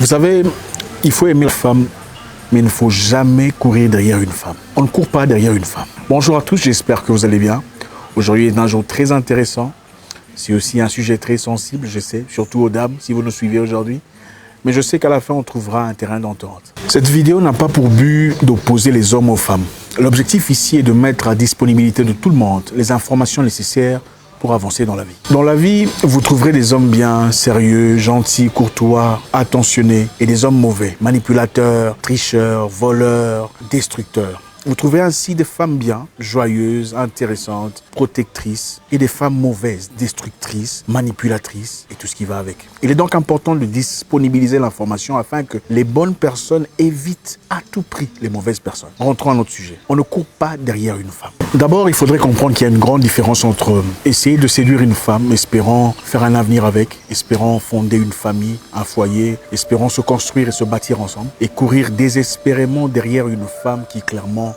Vous savez, il faut aimer la femme, mais il ne faut jamais courir derrière une femme. On ne court pas derrière une femme. Bonjour à tous, j'espère que vous allez bien. Aujourd'hui est un jour très intéressant. C'est aussi un sujet très sensible, je sais, surtout aux dames, si vous nous suivez aujourd'hui. Mais je sais qu'à la fin, on trouvera un terrain d'entente. Cette vidéo n'a pas pour but d'opposer les hommes aux femmes. L'objectif ici est de mettre à disponibilité de tout le monde les informations nécessaires pour avancer dans la vie. Dans la vie, vous trouverez des hommes bien, sérieux, gentils, courtois, attentionnés, et des hommes mauvais, manipulateurs, tricheurs, voleurs, destructeurs. Vous trouvez ainsi des femmes bien, joyeuses, intéressantes, protectrices, et des femmes mauvaises, destructrices, manipulatrices, et tout ce qui va avec. Il est donc important de disponibiliser l'information afin que les bonnes personnes évitent à tout prix les mauvaises personnes. Rentrons à notre sujet. On ne court pas derrière une femme. D'abord, il faudrait comprendre qu'il y a une grande différence entre essayer de séduire une femme, espérant faire un avenir avec, espérant fonder une famille, un foyer, espérant se construire et se bâtir ensemble, et courir désespérément derrière une femme qui clairement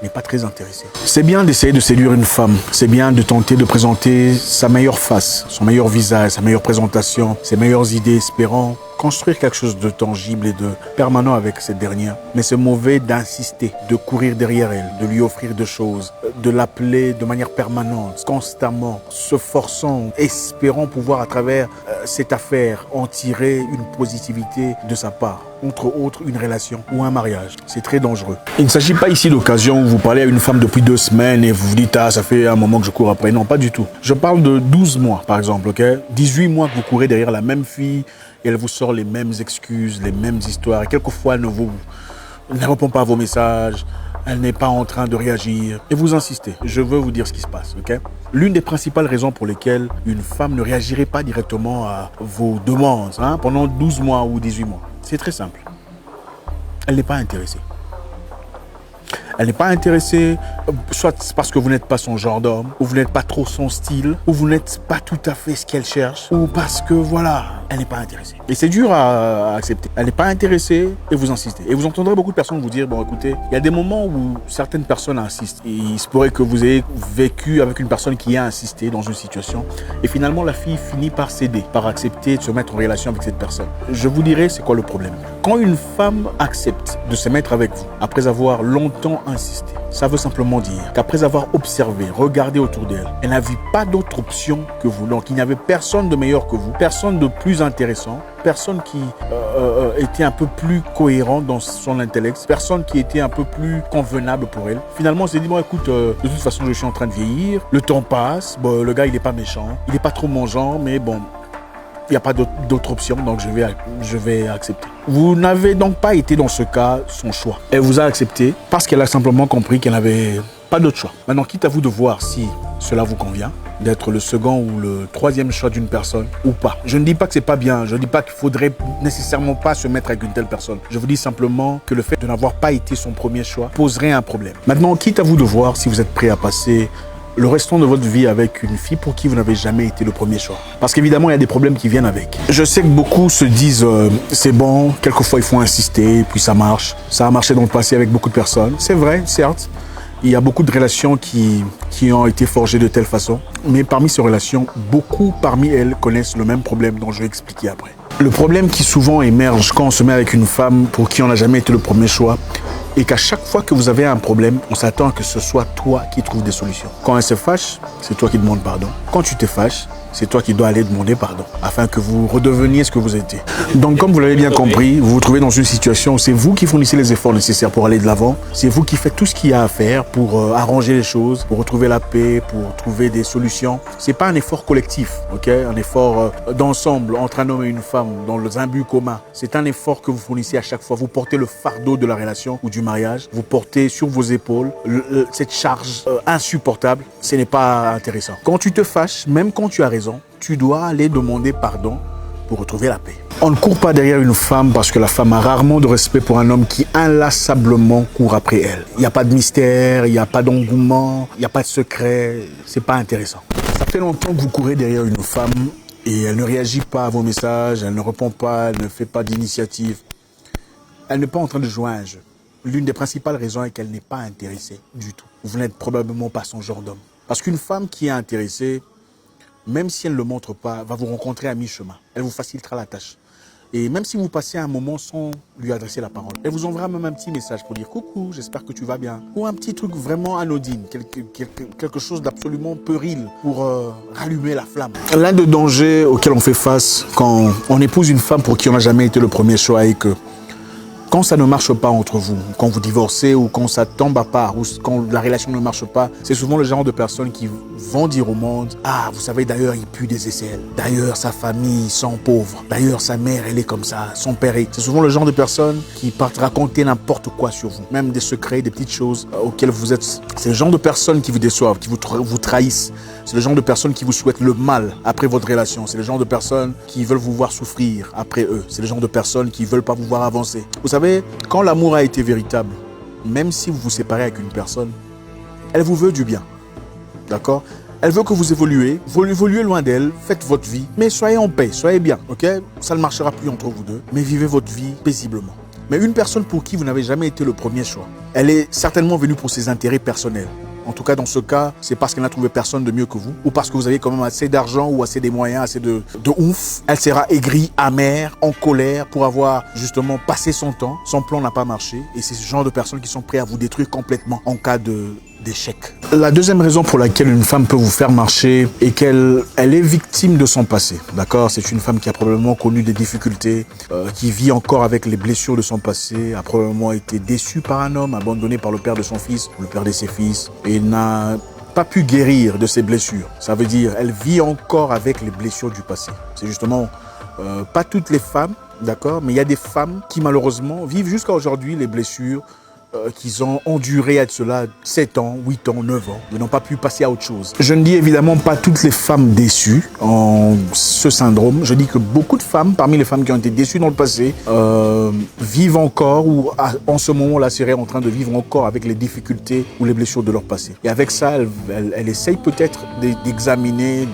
n'est pas très intéressée. C'est bien d'essayer de séduire une femme, c'est bien de tenter de présenter sa meilleure face, son meilleur visage, sa meilleure présentation, ses meilleures idées, espérant construire quelque chose de tangible et de permanent avec cette dernière. Mais c'est mauvais d'insister, de courir derrière elle, de lui offrir des choses, de l'appeler de manière permanente, constamment, se forçant, espérant pouvoir à travers cette affaire en tirer une positivité de sa part. Entre autres, une relation ou un mariage. C'est très dangereux. Il ne s'agit pas ici d'occasion où vous parlez à une femme depuis 2 semaines et vous vous dites « Ah, ça fait un moment que je cours après ». Non, pas du tout. Je parle de 12 mois, par exemple, ok? 18 mois que vous courez derrière la même fille et elle vous sort les mêmes excuses, les mêmes histoires. Et quelquefois, elle ne répond pas à vos messages. Elle n'est pas en train de réagir. Et vous insistez. Je veux vous dire ce qui se passe, ok? L'une des principales raisons pour lesquelles une femme ne réagirait pas directement à vos demandes pendant 12 mois ou 18 mois, c'est très simple. Elle n'est pas intéressée. Elle n'est pas intéressée, soit parce que vous n'êtes pas son genre d'homme, ou vous n'êtes pas trop son style, ou vous n'êtes pas tout à fait ce qu'elle cherche, ou parce que voilà, elle n'est pas intéressée. Et c'est dur à accepter. Elle n'est pas intéressée et vous insistez. Et vous entendrez beaucoup de personnes vous dire, bon écoutez, il y a des moments où certaines personnes insistent. Et il se pourrait que vous ayez vécu avec une personne qui a insisté dans une situation. Et finalement, la fille finit par céder, par accepter de se mettre en relation avec cette personne. Je vous dirai c'est quoi le problème. Quand une femme accepte de se mettre avec vous, après avoir longtemps insisté, ça veut simplement dire qu'après avoir observé, regardé autour d'elle, elle n'a vu pas d'autre option que vous. Donc il n'y avait personne de meilleur que vous, personne de plus intéressant, personne qui était un peu plus cohérent dans son intellect, personne qui était un peu plus convenable pour elle. Finalement, on s'est dit, bon écoute, de toute façon je suis en train de vieillir, le temps passe, bon, le gars il n'est pas méchant, il n'est pas trop mon genre, mais bon, il n'y a pas d'autre option, donc je vais accepter. Vous n'avez donc pas été dans ce cas son choix. Elle vous a accepté parce qu'elle a simplement compris qu'elle n'avait pas d'autre choix. Maintenant, quitte à vous de voir si cela vous convient, d'être le second ou le troisième choix d'une personne ou pas. Je ne dis pas que c'est pas bien, je ne dis pas qu'il faudrait nécessairement pas se mettre avec une telle personne. Je vous dis simplement que le fait de n'avoir pas été son premier choix poserait un problème. Maintenant, quitte à vous de voir si vous êtes prêt à passer le restant de votre vie avec une fille pour qui vous n'avez jamais été le premier choix. Parce qu'évidemment, il y a des problèmes qui viennent avec. Je sais que beaucoup se disent c'est bon, quelquefois il faut insister, puis ça marche. Ça a marché dans le passé avec beaucoup de personnes. C'est vrai, certes. Il y a beaucoup de relations qui ont été forgées de telle façon. Mais parmi ces relations, beaucoup parmi elles connaissent le même problème dont je vais expliquer après. Le problème qui souvent émerge quand on se met avec une femme pour qui on n'a jamais été le premier choix, et qu'à chaque fois que vous avez un problème, on s'attend à que ce soit toi qui trouves des solutions. Quand elle se fâche, c'est toi qui demandes pardon. Quand tu te fâches, c'est toi qui dois aller demander pardon, afin que vous redeveniez ce que vous étiez. Donc, comme vous l'avez bien compris, vous vous trouvez dans une situation où c'est vous qui fournissez les efforts nécessaires pour aller de l'avant. C'est vous qui faites tout ce qu'il y a à faire pour arranger les choses, pour retrouver la paix, pour trouver des solutions. C'est pas un effort collectif, ok? Un effort d'ensemble entre un homme et une femme dans un but commun. C'est un effort que vous fournissez à chaque fois. Vous portez le fardeau de la relation ou du mariage. Vous portez sur vos épaules cette charge insupportable. Ce n'est pas intéressant. Quand tu te fâches, même quand tu as raison, tu dois aller demander pardon pour retrouver la paix. On ne court pas derrière une femme parce que la femme a rarement de respect pour un homme qui inlassablement court après elle. Il n'y a pas de mystère, il n'y a pas d'engouement, il n'y a pas de secret. C'est pas intéressant. Ça fait longtemps que vous courez derrière une femme et elle ne réagit pas à vos messages, elle ne répond pas, elle ne fait pas d'initiative. Elle n'est pas en train de jouer à un jeu. L'une des principales raisons est qu'elle n'est pas intéressée du tout. Vous n'êtes probablement pas son genre d'homme. Parce qu'une femme qui est intéressée, même si elle ne le montre pas, va vous rencontrer à mi-chemin. Elle vous facilitera la tâche. Et même si vous passez un moment sans lui adresser la parole, elle vous enverra même un petit message pour dire « Coucou, j'espère que tu vas bien ». Ou un petit truc vraiment anodine, quelque chose d'absolument puéril pour rallumer la flamme. L'un des dangers auxquels on fait face quand on épouse une femme pour qui on n'a jamais été le premier choix et que quand ça ne marche pas entre vous, quand vous divorcez ou quand ça tombe à part ou quand la relation ne marche pas, c'est souvent le genre de personnes qui vont dire au monde « Ah, vous savez, d'ailleurs, il pue des aisselles. D'ailleurs, sa famille, ils sont pauvres. D'ailleurs, sa mère, elle est comme ça. Son père est... » C'est souvent le genre de personnes qui partent raconter n'importe quoi sur vous. Même des secrets, des petites choses auxquelles vous êtes... C'est le genre de personnes qui vous déçoivent, qui vous trahissent. C'est le genre de personnes qui vous souhaitent le mal après votre relation. C'est le genre de personnes qui veulent vous voir souffrir après eux. C'est le genre de personnes qui ne veulent pas vous voir avancer. Vous savez, quand l'amour a été véritable, même si vous vous séparez avec une personne, elle vous veut du bien. D'accord? Elle veut que vous évoluez loin d'elle, faites votre vie, mais soyez en paix, soyez bien, ok? Ça ne marchera plus entre vous deux, mais vivez votre vie paisiblement. Mais une personne pour qui vous n'avez jamais été le premier choix, elle est certainement venue pour ses intérêts personnels. En tout cas, dans ce cas, c'est parce qu'elle n'a trouvé personne de mieux que vous ou parce que vous avez quand même assez d'argent ou assez des moyens, assez de ouf. Elle sera aigrie, amère, en colère pour avoir justement passé son temps. Son plan n'a pas marché et c'est ce genre de personnes qui sont prêtes à vous détruire complètement en cas d'échec. La deuxième raison pour laquelle une femme peut vous faire marcher est qu'elle est victime de son passé. D'accord? C'est une femme qui a probablement connu des difficultés, qui vit encore avec les blessures de son passé, a probablement été déçue par un homme, abandonnée par le père de son fils ou le père de ses fils et n'a pas pu guérir de ses blessures. Ça veut dire elle vit encore avec les blessures du passé. C'est justement pas toutes les femmes, d'accord? Mais il y a des femmes qui malheureusement vivent jusqu'à aujourd'hui les blessures qu'ils ont enduré à cela 7 ans, 8 ans, 9 ans, mais n'ont pas pu passer à autre chose. Je ne dis évidemment pas toutes les femmes déçues en ce syndrome. Je dis que beaucoup de femmes, parmi les femmes qui ont été déçues dans le passé, vivent encore ou en ce moment-là seraient en train de vivre encore avec les difficultés ou les blessures de leur passé. Et avec ça, elles essayent peut-être d'examiner,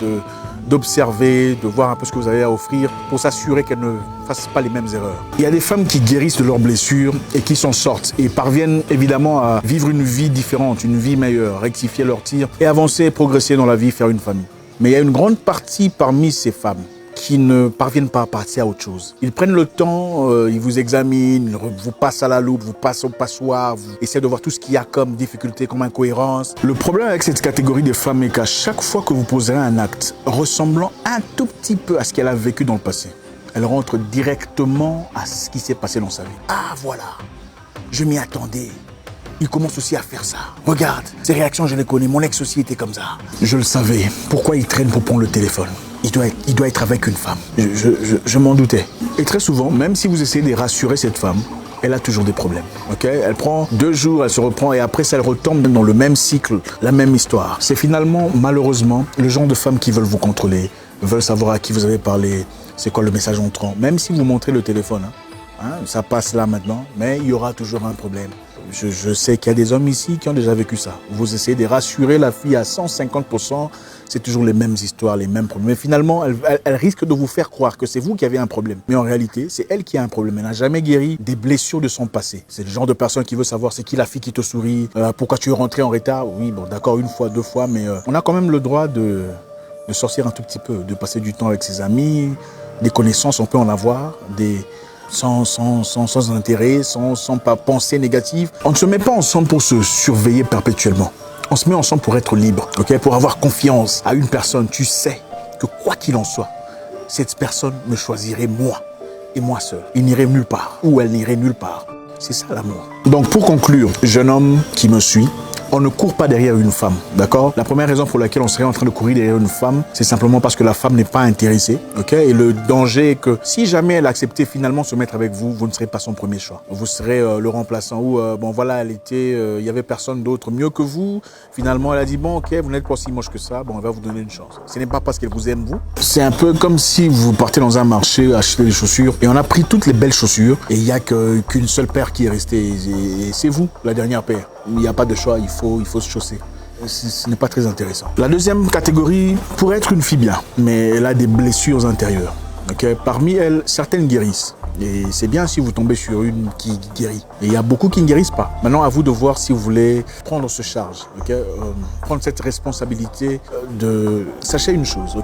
d'observer, de voir un peu ce que vous avez à offrir pour s'assurer qu'elles ne fassent pas les mêmes erreurs. Il y a des femmes qui guérissent de leurs blessures et qui s'en sortent et parviennent évidemment à vivre une vie différente, une vie meilleure, rectifier leurs tirs et avancer, progresser dans la vie, faire une famille. Mais il y a une grande partie parmi ces femmes qui ne parviennent pas à passer à autre chose. Ils prennent le temps, ils vous examinent, ils vous passent à la loupe, vous passent au passoire, vous essayez de voir tout ce qu'il y a comme difficulté, comme incohérence. Le problème avec cette catégorie de femmes est qu'à chaque fois que vous poserez un acte ressemblant un tout petit peu à ce qu'elle a vécu dans le passé, elle rentre directement à ce qui s'est passé dans sa vie. Ah voilà, je m'y attendais. Il commence aussi à faire ça. Regarde, ces réactions, je les connais. Mon ex aussi était comme ça. Je le savais. Pourquoi il traîne pour prendre le téléphone? Il doit être avec une femme. Je m'en doutais. Et très souvent, même si vous essayez de rassurer cette femme, elle a toujours des problèmes. Okay? Elle prend 2 jours, elle se reprend et après ça, elle retombe dans le même cycle, la même histoire. C'est finalement, malheureusement, le genre de femmes qui veulent vous contrôler, veulent savoir à qui vous avez parlé, c'est quoi le message entrant. Même si vous montrez le téléphone, ça passe là maintenant, mais il y aura toujours un problème. Je sais qu'il y a des hommes ici qui ont déjà vécu ça. Vous essayez de rassurer la fille à 150%, c'est toujours les mêmes histoires, les mêmes problèmes. Mais finalement, elle risque de vous faire croire que c'est vous qui avez un problème. Mais en réalité, c'est elle qui a un problème. Elle n'a jamais guéri des blessures de son passé. C'est le genre de personne qui veut savoir c'est qui la fille qui te sourit, pourquoi tu es rentré en retard. Oui, bon, d'accord, 1 fois, 2 fois, mais on a quand même le droit de sortir un tout petit peu, de passer du temps avec ses amis, des connaissances, on peut en avoir, sans intérêt, sans pas pensée négative. On ne se met pas ensemble pour se surveiller perpétuellement. On se met ensemble pour être libre, okay? Pour avoir confiance à une personne. Tu sais que quoi qu'il en soit, cette personne me choisirait moi et moi seul. Il n'irait nulle part ou elle n'irait nulle part. C'est ça l'amour. Donc pour conclure, jeune homme qui me suit, on ne court pas derrière une femme, d'accord? La première raison pour laquelle on serait en train de courir derrière une femme, c'est simplement parce que la femme n'est pas intéressée, ok? Et le danger est que si jamais elle acceptait finalement de se mettre avec vous, vous ne serez pas son premier choix. Vous serez le remplaçant ou, bon voilà, il y avait personne d'autre mieux que vous. Finalement, elle a dit, bon ok, vous n'êtes pas si moche que ça, bon on va vous donner une chance. Ce n'est pas parce qu'elle vous aime vous. C'est un peu comme si vous partez dans un marché acheter des chaussures et on a pris toutes les belles chaussures et il n'y a qu'une seule paire qui est restée et c'est vous, la dernière paire. Il n'y a pas de choix, il faut se chausser. Ce n'est pas très intéressant. La deuxième catégorie pourrait être une fille bien, mais elle a des blessures intérieures. Okay? Parmi elles, certaines guérissent. Et c'est bien si vous tombez sur une qui guérit. Et il y a beaucoup qui ne guérissent pas. Maintenant, à vous de voir si vous voulez prendre ce charge, prendre cette responsabilité de... Sachez une chose,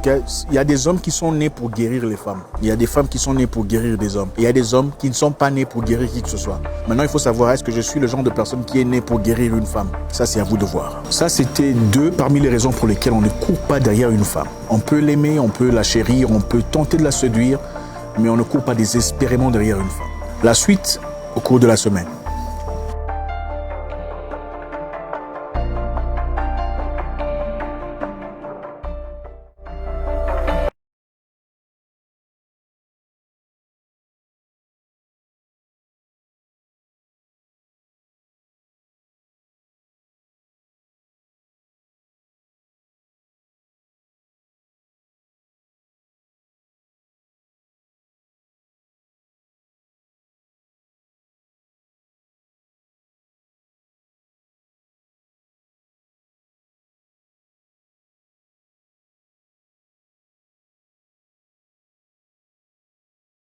il y a des hommes qui sont nés pour guérir les femmes. Il y a des femmes qui sont nées pour guérir des hommes. Et il y a des hommes qui ne sont pas nés pour guérir qui que ce soit. Maintenant, il faut savoir, est-ce que je suis le genre de personne qui est né pour guérir une femme? Ça, c'est à vous de voir. Ça, c'était deux parmi les raisons pour lesquelles on ne court pas derrière une femme. On peut l'aimer, on peut la chérir, on peut tenter de la séduire, mais on ne court pas désespérément derrière une femme. La suite au cours de la semaine.